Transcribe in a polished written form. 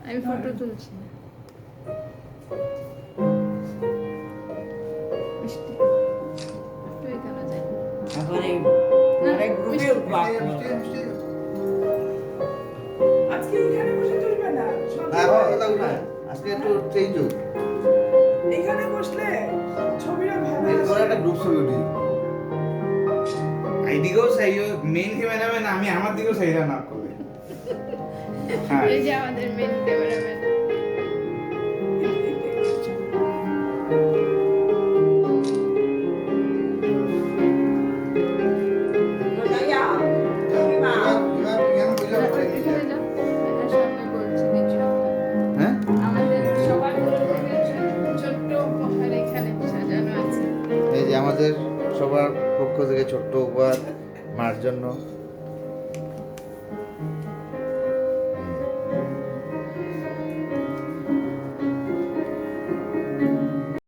আমি ফটো তুলছি। মিষ্টি তুই কেন যাই এখন এই না, আরেক গ্রুপে উঠবো এখন। আজকে এখানে বসে চলবে না আজকে একটু চেঞ্জ হোক। এখানে বসলে ছবিটা ভালো এরপরে আসে। একটা গ্রুপ ছবি উঠি। এইদিকেও চাই মেইন ক্যামেরাম্যান আমি আমার দিকেও চাইরা না করলে হ্যাঁ এই যে আমাদের মেন ক্যামেরাম্যান। ভাইয়া, তুমি মা। এখানে যাও, এখানে সামনে বলছি দেখো। হ্যাঁ আমাদের সবার তরফ থেকে ছোট্ট উপহার এখানে সাজানো আছে। এই যে আমাদের সবার পক্ষ থেকে ছোট্ট উপহার মার জন্য।